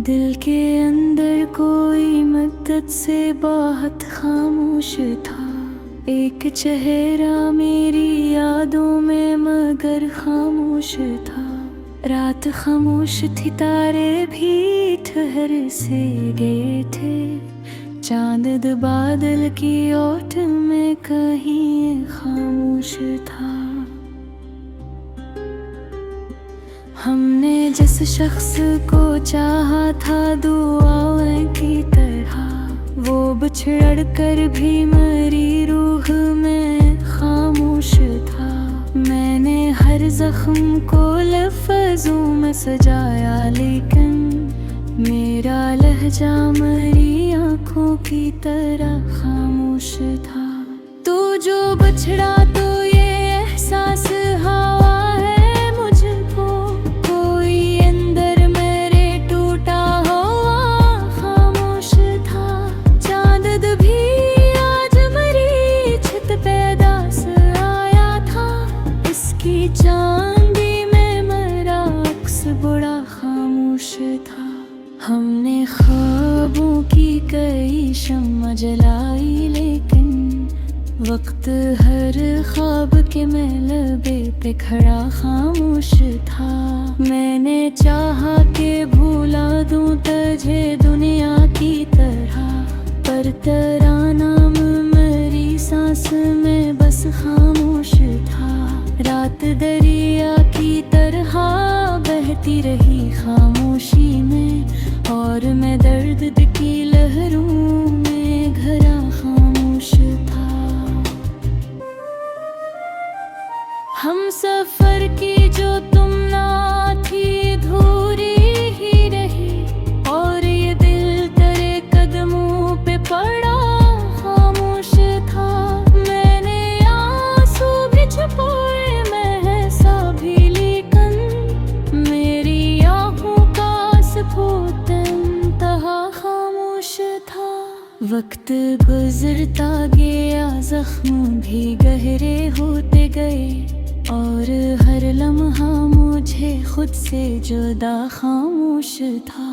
दिल के अंदर कोई मद्दत से बहुत खामोश था। एक चेहरा मेरी यादों में मगर खामोश था। रात खामोश थी, तारे भी ठहर से गए थे। चांद बादल की ओट में कहीं खामोश था। हमने जिस शख्स को चाहा था दुआओं की तरह, वो बिछड़ कर भी मेरी रूह में खामोश था। मैंने हर जख्म को लफ्ज़ों में सजाया, लेकिन मेरा लहजा मेरी आँखों की तरह खामोश था। तू जो बिछड़ा तो ये एहसास हवा है मुझको, कोई अंदर मेरे टूटा हुआ खामोश था। चांद भी आज मेरी छत पे दास आया था। इसकी चांदी में मेरा अक्स बड़ा खामोश था। हमने ख्वाबों की कई शम्मा जलाई, लेकिन वक्त हर ख्वाब के महलबे पे खड़ा खामोश था। मैंने चाहा कि भूला दूं तुझे दुनिया की तरह, पर तेरा नाम मेरी सांस में बस खामोश था। रात दरिया की तरह बहती रही खामोशी में, और मैं दर्द की लहरों में घरा खामोश था। हम सफर की जो तुम ना थी अधूरी ही रही, और ये दिल तेरे कदमों पे पड़ा खामोश था। मैंने आंसू भी छुपाए मैं सा भी, लेकिन मेरी आँखों का सफोत इंतहा खामोश था। वक्त गुजरता गया, जख्म भी गहरे होते गए, और हर लम्हा मुझे खुद से जुदा खामोश था।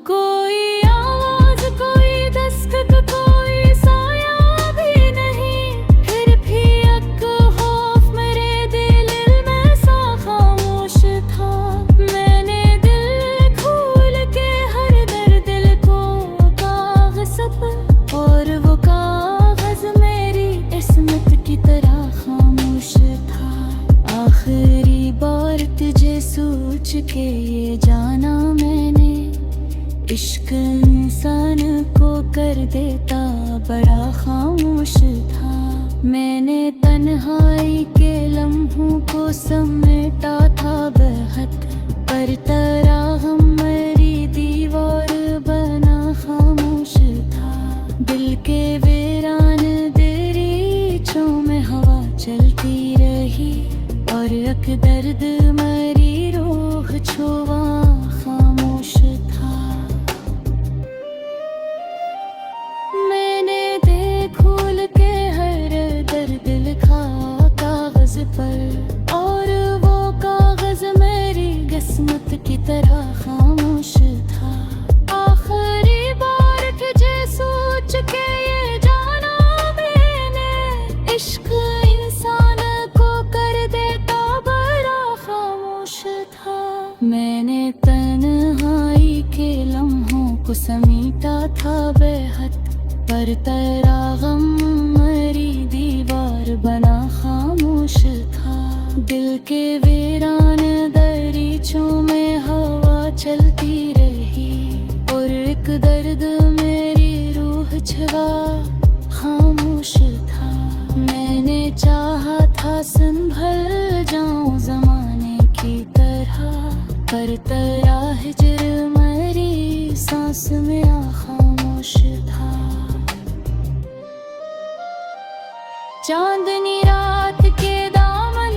कोई आवाज, कोई दस्तक, कोई साया भी नहीं, फिर भी एक खौफ मेरे दिल में सा खामोश था। मैंने दिल खोल के हर दिल को कागज़ पर, और वो कागज़ मेरी किस्मत की तरह खामोश था। आखिरी बार तुझे सोच के ये जाना मैंने, इश्क इंसान को कर देता बड़ा खामोश था। मैंने तन्हाई के लम्हों को समेटा था बेहद, पर तेरा गम मेरी दीवार बना खामोश था। दिल के वीरान दरीचों में हवा चलती रही, और एक दर्द मेरी रूह छुआ खामोश था। मैंने दे खोल के हर दर्द लिखा कागज पर, और वो कागज मेरी किस्मत की तरह खामोश था। आखिरी बार तुझे सोच के ये जाना मैंने, इश्क इंसान को कर देता बड़ा खामोश था। मैंने तन्हाई के लम्हों को समेटा था बेहद, पर तेरा गम मेरी दीवार बना खामोश था। दिल के वीरान दरीचों में हवा चलती रही, और एक दर्द मेरी रूह छुआ खामोश था। मैंने चाहा था संभल जाऊं ज़माने की तरह, पर तेरा हिजर मेरी सांस में खामोश था। चांदनी रात के दामन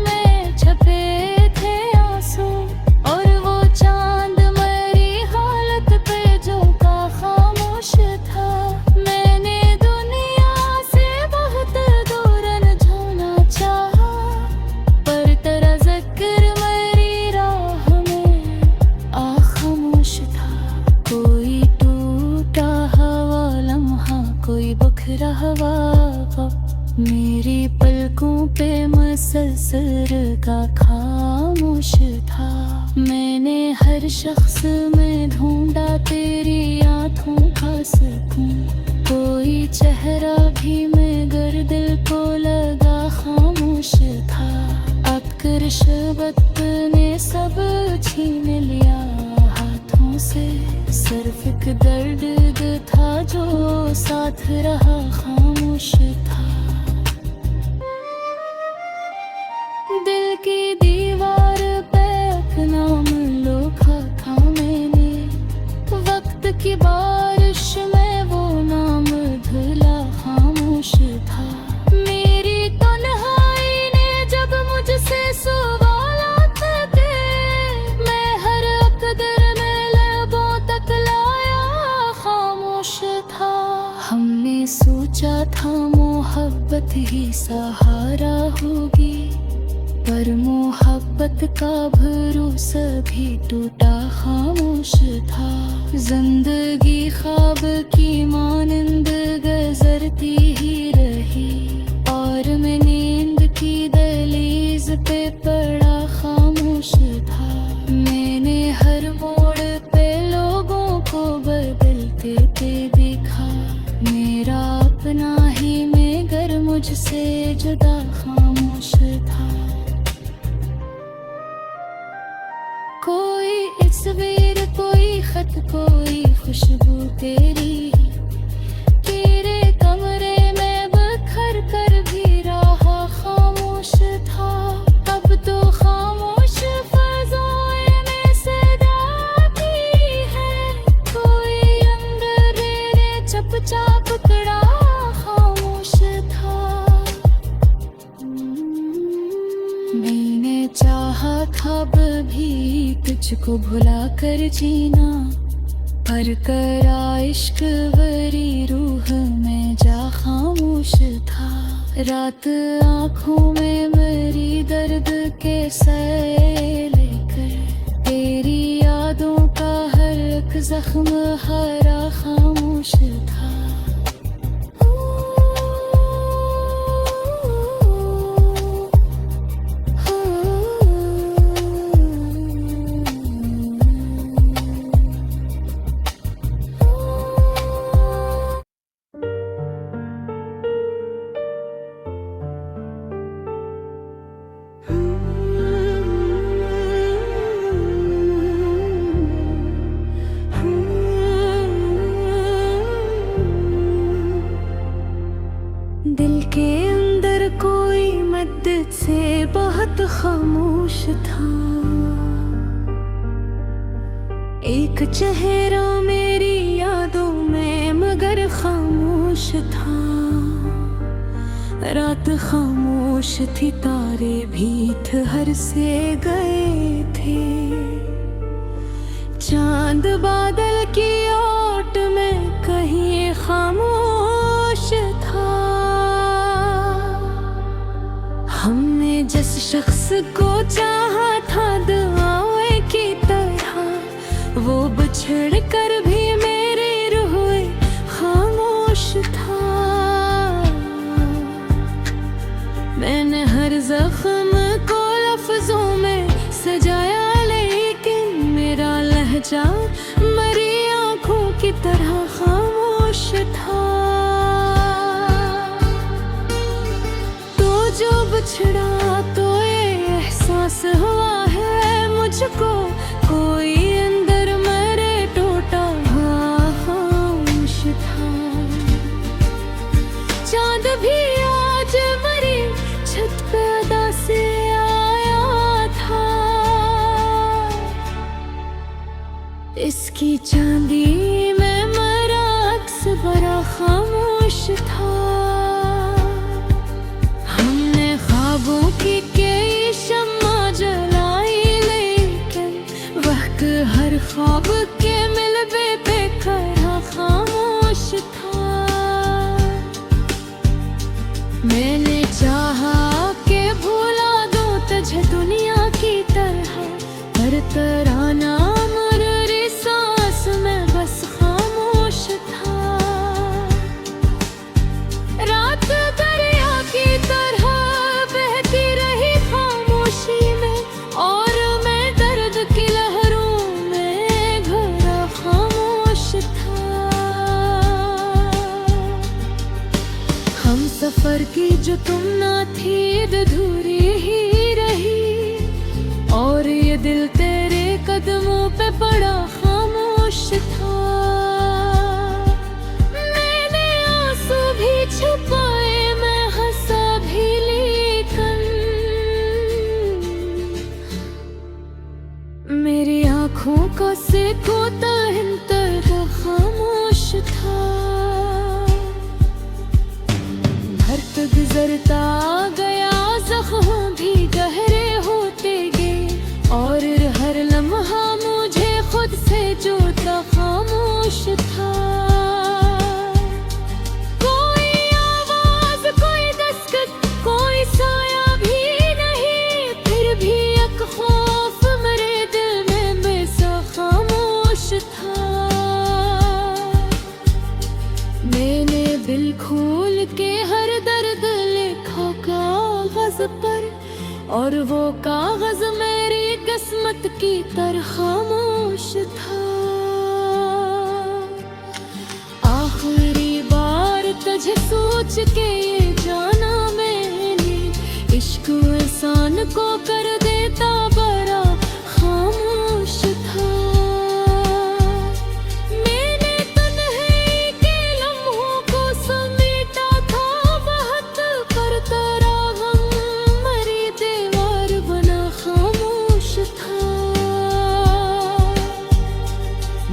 में छपे थे आंसू, और वो चांद मेरी हालत पे जो का खामोश था। मैंने दुनिया से बहुत दूर न जाना चाहा, पर तेरा जिक्र मेरी राह में खामोश था। रहा वाक़ मेरी पलकों पे मसलसल का खामोश था। मैंने हर शख्स में ढूंढा तेरी आँखों का सुकून, कोई चेहरा भी मगर दिल को लगा खामोश था। अब कर शबत ने सब छीन लिया हाथों से, सिर्फ एक दर्द था जो साथ रहा खामोश था। दिल की दीवार पे अपना लिखा था मैंने, वक्त की बारिश में वो नाम धुला खामोश था। मेरी तन्हाई ने जब मुझसे सवालात के, मैं हर अक़दर में लबों तक लाया खामोश था। हमने सोचा था मोहब्बत ही सहारा होगी, पर मोहब्बत का भरोसा भी टूटा खामोश था। जिंदगी ख्वाब की मानंद गुजरती ही रही, और मैं नींद की दहलीज पे पड़ा खामोश था। मैंने हर मोड़ पे लोगों को बदलते पे देखा, मेरा अपना ही मगर मुझसे जुदा खामोश था। कोई तस्वीर, कोई खत, कोई खुशबू तेरी, तेरे कमरे में बखर कर भी रहा खामोश था। अब तो खामोश फ़ज़ाएं में सदा आती है, कोई अंदर चुपचाप खड़ा खामोश था। मैंने चाहा था भी तुझको भुला कर जीना, पर करा इश्क वरी रूह में जा खामोश था। रात आँखों में मेरी दर्द के सैल लेकर, तेरी यादों का हर एक जख्म हरा खामोश था। दिल के अंदर कोई मद्दत से बहुत खामोश था। एक चेहरा मेरी यादों में मगर खामोश था। रात खामोश थी, तारे भी ठहर से गए थे। चांद बादल की ओट में कहीं खामोश था। हमने जिस शख्स को चाहा था दुआओं की तरह, वो बिछड़ कर भी मेरे रूह खामोश था। मैंने हर जख्म को लफ्जों में सजाया, लेकिन मेरा लहजा मरी आँखों की तरह खामोश था। तो जो बिछड़ा तो ये एहसास हुआ है मुझको, कोई अंदर मेरे टूटा हुआ खामोश था। चांद भी आज मरी छत पे अदा से आया था। इसकी चांदी में मरा अक्स बड़ा खामोश था। हमने ख्वाबों की कई शम्मा जलाई, लेकिन वक्त हर ख्वाब के मिलबे पे खड़ा खामोश था। मैंने चाहा कि भुला दूं तुझे दुनिया की तरह, पर तराना मरी सांस में बस खामोश था। सफर की जो तुम ना थी अधूरी ही रही, और ये दिल तेरे कदमों पे पड़ा खामोश था। मैंने आंसू भी छुपाए, मैं हंसा भी लेकिन मेरी आंखों का सिकोता इंतहा खामोश था। वक्त गुजरता गया, जख्म भी गहरे होते गए, और हर लम्हा मुझे खुद से जुड़ा खामोश था। कोई आवाज, कोई दस्तक, कोई साया भी नहीं, फिर भी एक खौफ मेरे दिल में बेसा खामोश था। मैंने दिल खोल के हर दर्द लिखा कागज पर, और वो कागज मेरी किस्मत की तरह खामोश था। आखिरी बार तुझे सोच के ये जाना मैंने, इश्क इंसान को कर देता बड़ा खामोश था।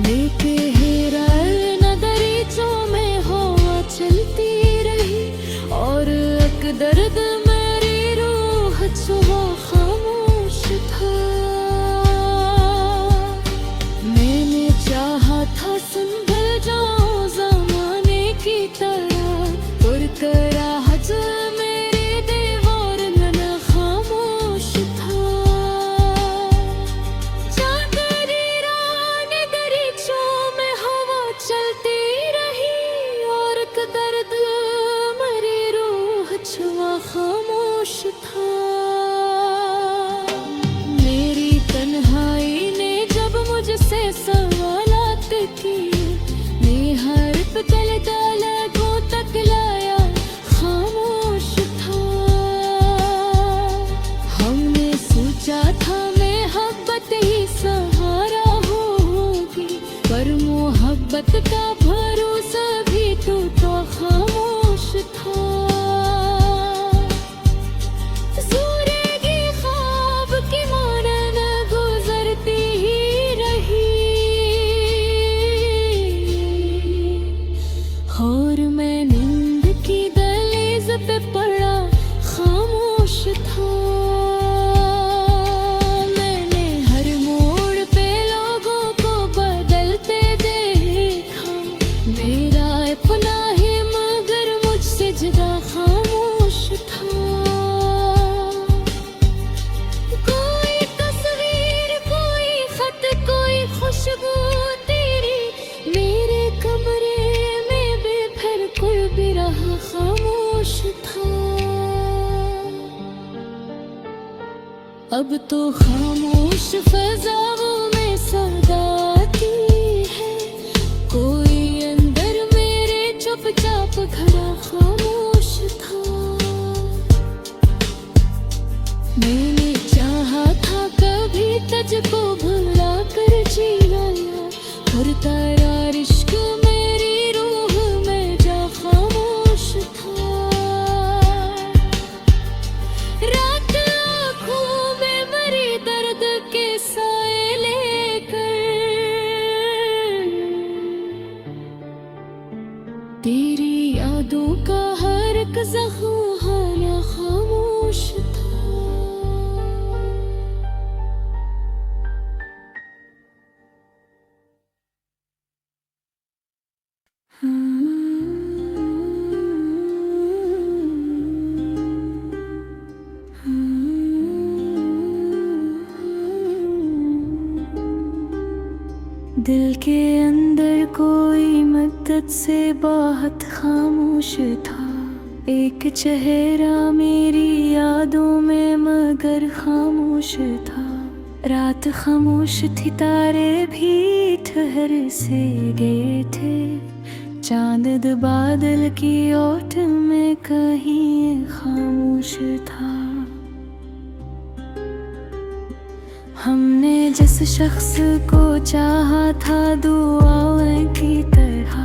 लेके हेराए न दरीचों में हवा चलती रही, और एक दर्द मेरी रूह छुआ खामोश था। मैंने चाहा था संभल जाऊं ज़माने की तरह, पुरकराहत मेरी दीवार न खामोश था। चलती रही, और एक दर्द मेरी रूह छुआ खामोश था। मेरी तन्हाई ने जब मुझसे सवालात किए, मैं हर पतल डाला को तक लाया खामोश था। हमने सोचा था मोहब्बत ही सहारा होगी, पर मोहब्बत का भरोसा भी टूटा खामोश था। सूरेगी ख्वाब की मानन गुजरती ही रही, और मैं नींद की दहलीज पे पड़ा खामोश था। खुशबू तेरी मेरे कमरे में भी फिर कोई भी रहा खामोश था। अब तो खामोश फज़ाओं में सदाती है, कोई अंदर मेरे चुपचाप खड़ा खामोश था। मैंने चाहा था कभी तुझको भुला कर जीना, करता रहा इश्क मेरी रूह में जा खामोश था। रात आँखों में मरी दर्द के साए लेकर, तेरी यादों का हर एक ज़ख्म हाना खामोश था। दिल के अंदर कोई मद्दत से बहुत खामोश था, एक चेहरा मेरी यादों में मगर खामोश था। रात खामोश थी, तारे भी ठहर से गए थे, चांद बादल की ओट में कहीं खामोश था। हमने जिस शख्स को चाहा था दुआओं की तरह,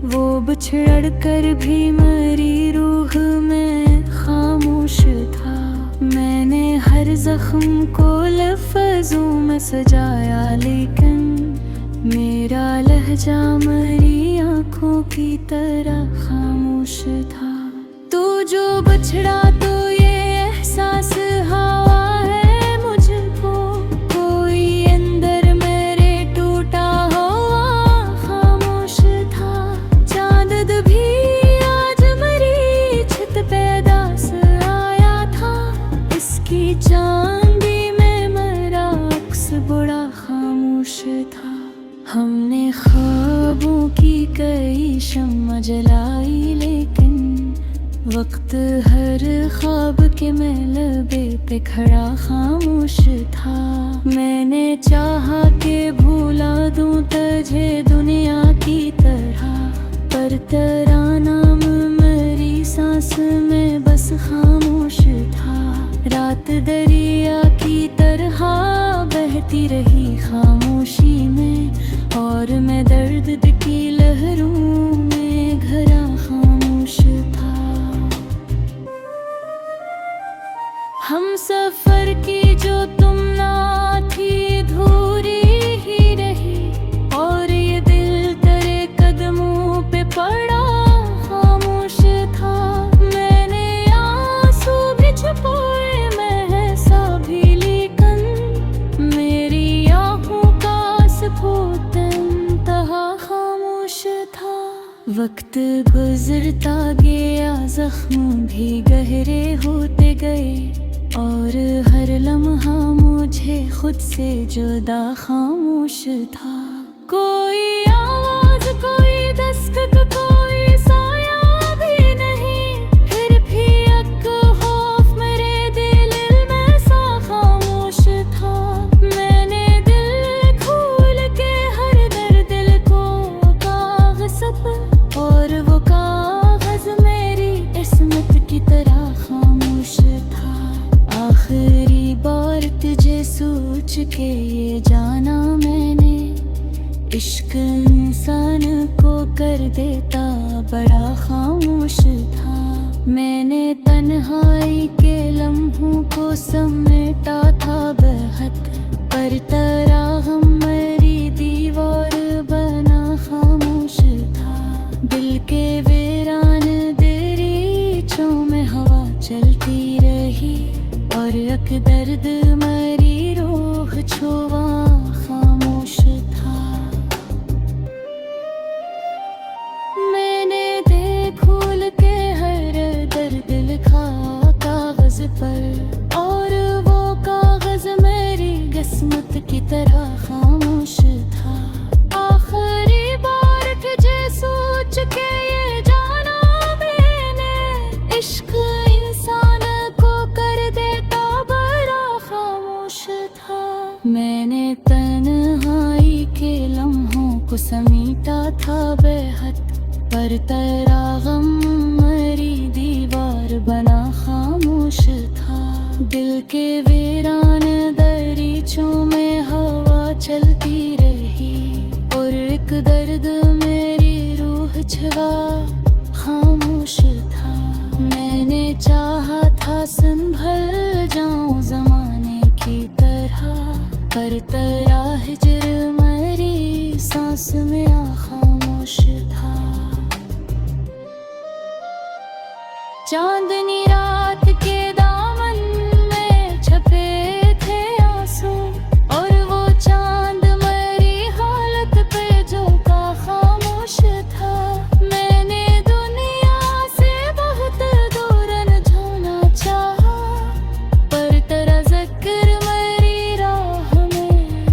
वो बिछड़ कर भी मेरी रूह में खामोश था। मैंने हर जख्म को लफ्ज़ों में सजाया, लेकिन मेरा लहजा मेरी आँखों की तरह खामोश था। तू जो बिछड़ा तो ये एहसास हवा है मुझको, कोई अंदर मेरे टूटा हुआ खामोश था। चांद भी आज मेरी छत पे दास आया था, इसकी चांदी में मेरा अक्स बड़ा खामोश था। हमने ख्वाबों की कई शम्मा जलाई, लेकिन वक्त हर ख्वाब के महलबे पे खड़ा खामोश था। मैंने चाहा कि भूला दूं तुझे दुनिया की तरह, पर तेरा नाम मेरी सांस में बस खामोश था। रात दरिया की तरह बहती रही खामोशी में, और मैं दर्द की लहरों में घरा खामोश था। हम सफर की जो तुम ना थी धूरी ही रही, और ये दिल तेरे कदमों पे पड़ा खामोश था। मैंने आंसू भी छुपाए महसा भी, लेकिन मेरी आँखों का सफोत इंतहा खामोश था। वक्त गुजरता गया, जख्म भी गहरे होते गए, और हर लम्हा मुझे खुद से जुदा खामोश था। कोई आवाज, कोई दस्तक, कोई साया भी नहीं, फिर भी एक खौफ मेरे दिल में सा खामोश था। मैंने दिल खोल के हर दर्द को कागज़ पर, और वो कागज़ मेरी किस्मत की तरह खामोश था। आखिरी बार तुझे सोच के ये जाना मैंने, इश्क इंसान को कर देता बड़ा खामोश था। मैंने तन्हाई के लम्हों को समेटा था बेहद, पर तेरा गम मेरी दीवार बना खामोश था। दिल के वीरान दरीचों में हवा चलती रही, और एक दर्द मेरी रूह छुआ खामोश था। मैंने देख खोल के हर दर्द लिखा कागज पर, और वो कागज मेरी किस्मत की तरह खामोश था। आखिरी बार तुझे सोच के ये जाना मैंने, इश्क इंसान को कर देता बड़ा खामोश था। मैंने तन्हाई के लम्हों को समेटा था बेहद, पर तेरा गम मेरी दीवार बना खामोश था। दिल के वीरान दरीचों में हवा चलती रही, और एक दर्द मेरी रूह छुआ खामोश था। मैंने चाहा था संभल जाऊं ज़माने की तरह, पर तेरा हिजर मेरी सांस में आ खामोश था। चांदनी रात के दामन में छपे थे आंसू, और वो चांद मेरी हालत पे जो का खामोश था। मैंने दुनिया से बहुत दूर न जाना चाहा, पर तेरा ज़िक्र मेरी राह में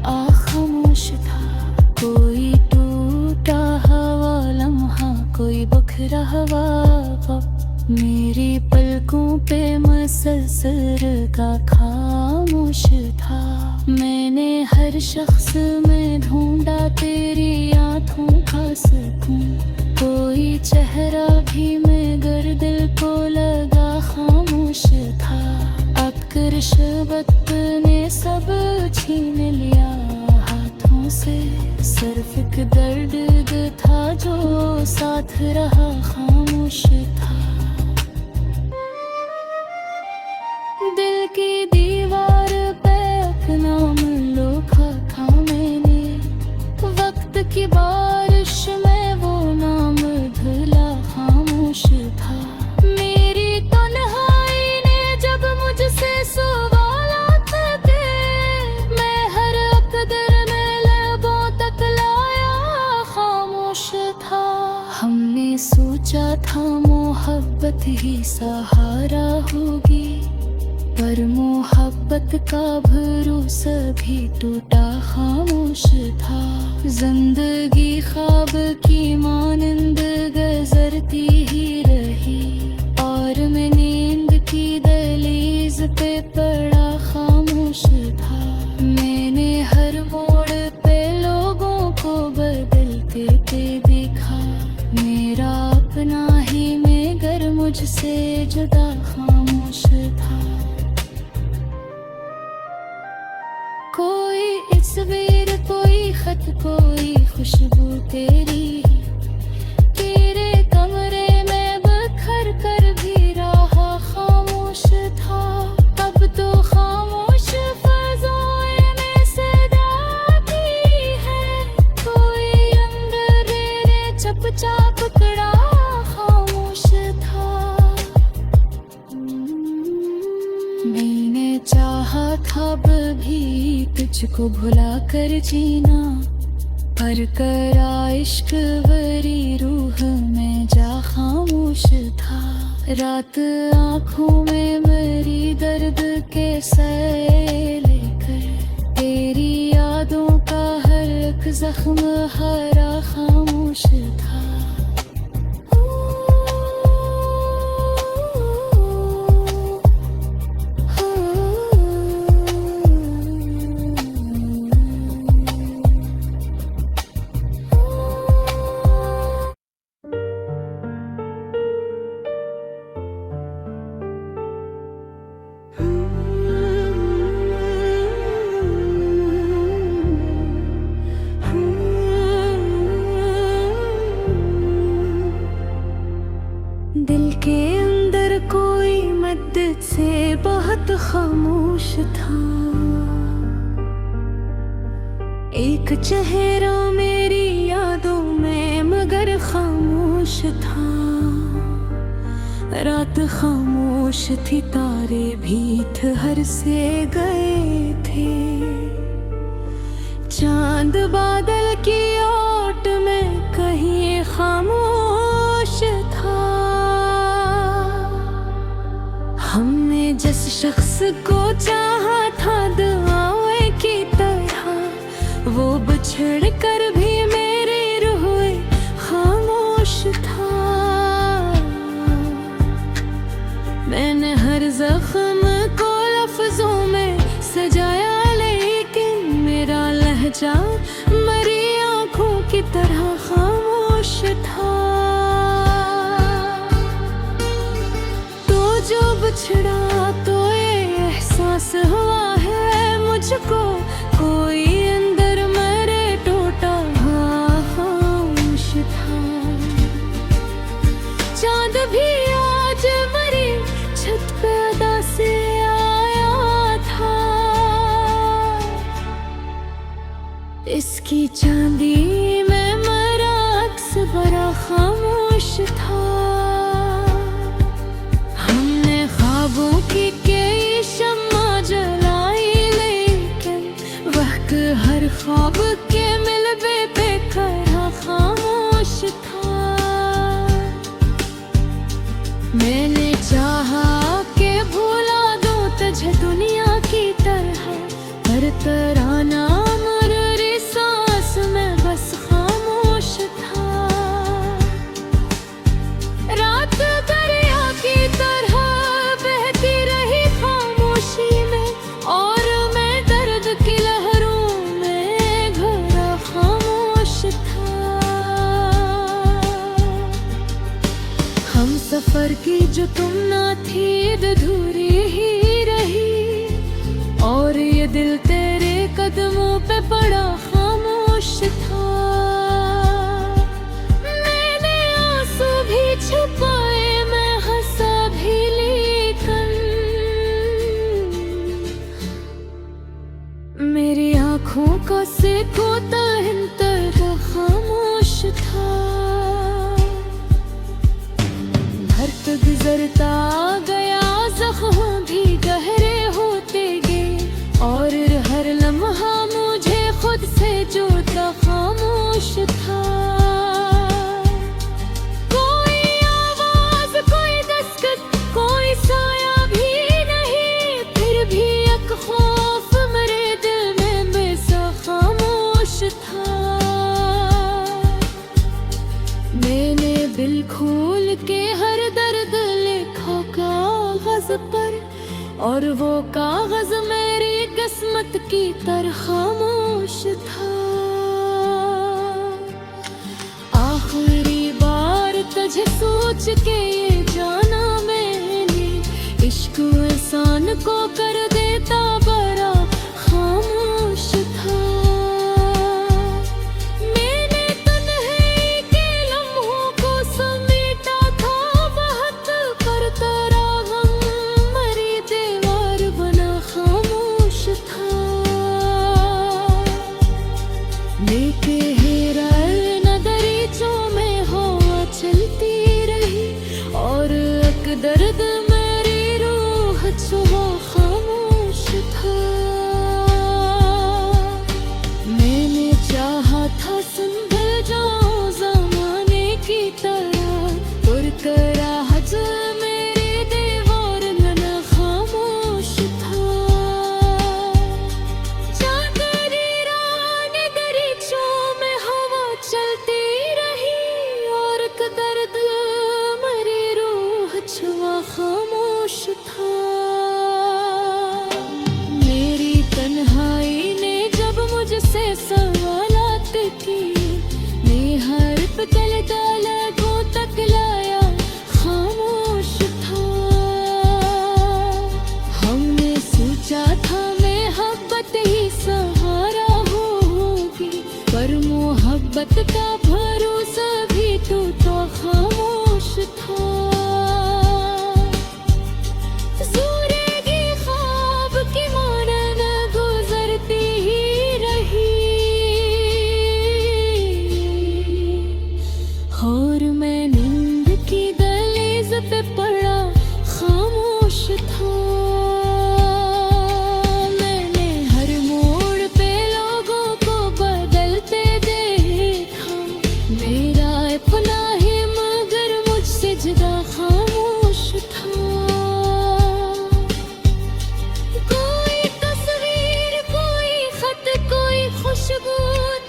आ खामोश था। कोई टूटा हवा लम्हा, कोई बिखरा हवा मेरी पलकों पे मुसलसल का खामोश था। मैंने हर शख्स में ढूंढा तेरी आँखों का सुकून, कोई चेहरा भी मगर दिल को लगा खामोश था। अब कर शबत ने सब छीन लिया हाथों से, सिर्फ एक दर्द था जो साथ रहा खामोश था। दिल की दीवार पे अपना लिखा था मैंने, वक्त की बारिश में वो नाम धुला खामोश था। मेरी तन्हाई ने जब मुझसे सवालात के, मैं हर अक़दर में लबों तक लाया खामोश था। हमने सोचा था मोहब्बत ही सहारा होगी, पर मोहब्बत का भरोसा भी टूटा खामोश था। जिंदगी ख्वाब की मानंद गुजरती ही रही, और मैं नींद की दहलीज पे पड़ा खामोश था। मैंने हर मोड़ पे लोगों को बदलते देखा, मेरा अपना ही मगर मुझसे जुदा खामोश था। कोई तस्वीर, कोई खत, कोई खुशबू तेरी, तेरे कमरे में बिखर कर भी रहा खामोश था। अब तो खामोश फ़ज़ाएं में सदा आती है, कोई अंदर ने चुपचाप पकड़ा खामोश था। मैंने चाहा था भी तुझको भुला कर जीना, पर करा इश्क वरी रूह में जा खामोश था। रात आँखों में मेरी दर्द के सैल लेकर, तेरी यादों का हर एक जख्म हरा खामोश था। दिल के अंदर कोई मद्दत से बहुत खामोश था। एक चेहरा मेरी यादों में मगर खामोश था। रात खामोश थी, तारे भी ठहर से गए थे। चांद बादल की ओट में कहीं खामोश था। हमने जिस शख्स को चाहा था दुआओं की तरह, वो बिछड़ कर भी मेरी रूह खामोश था। मैंने हर जख्म को लफ्जों में सजाया, लेकिन मेरा लहजा मरी आँखों की तरह खामोश था। जो बिछड़ा तो ये एहसास हुआ है मुझको, कोई अंदर मेरे टूटा खामोश था। चांद भी आज मरी छत पे अदा से आया था। इसकी चांदी में मरा अक्स बड़ा खामोश था। ख्वाबों की कई शम्मा जलाई, लेकिन वक्त हर ख्वाब के मिलवे पे खड़ा खामोश था। मैंने चाहा कि भुला दूं तुझे दुनिया की तरह, पर तराना मरी सांस में बस खामोश था। रात दरिया की तरह हम सफर की जो तुम ना थी अधूरी ही रही, और ये दिल तेरे कदमों पे पड़ा खामोश था। मैंने आंसू भी छुपाए, मैं हंसा भी लेकिन मेरी आँखों का सिकोता इंतहा खामोश था। वक्त गुजरता गया, ज़ख्म भी गहरे होते गए, और हर लम्हा मुझे खुद से जुड़ता खामोश था। कोई आवाज़, कोई दस्तक, कोई साया भी नहीं, फिर भी एक खौफ मेरे दिल में बेसा खामोश था। मैंने दिल खोल के हर दर्द लिखा कागज पर, और वो कागज मेरी किस्मत की तरह खामोश था। आखिरी बार तुझे सोच के ये जाना मैंने, इश्क इंसान को कर देता बड़ा खामोश था। लेके हेरा नदरीचों में हवा चलती रही, और एक दर्द मेरी रूह छुआ खामोश था। मैंने चाहा था संभल जाऊं ज़माने की तरह, पुरकराहत मेरी दीवार न खामोश था। चलती रही, और एक दर्द मेरी रूह छुआ खामोश था। मेरी तन्हाई ने जब मुझसे सवालात किए, मैं हर पतल को तक लाया खामोश था। हमने सोचा था मोहब्बत ही सहारा होगी, पर मोहब्बत का भरोसा भी टूटा खामोश था। ज़ोरेगी ख्वाब की मानन गुजरती ही रही, और मैं नींद की दहलीज पे पड़ा खामोश था। खामोश था। कोई तस्वीर, कोई खत, कोई खुशबू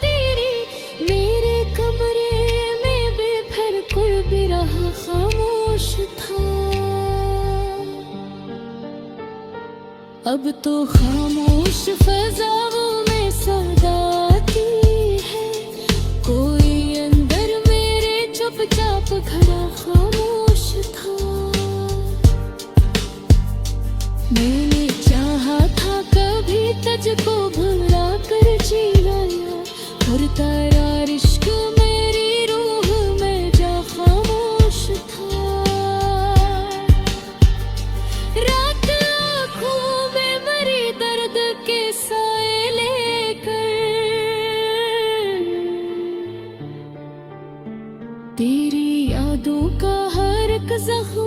तेरी मेरे कमरे में बेफिर कुर्बी रहा खामोश था। अब तो खामोश फ़ज़ाओं में सदा आती है, कोई अंदर मेरे चुपचाप खड़ा खामोश था। मैंने चाहा था कभी तुझको भुला कर जी लाया, पर तेरा इश्क मेरी रूह में जा खामोश था। रात आँखों में मरी दर्द के साए लेकर, तेरी यादों का हर एक ज़ख्म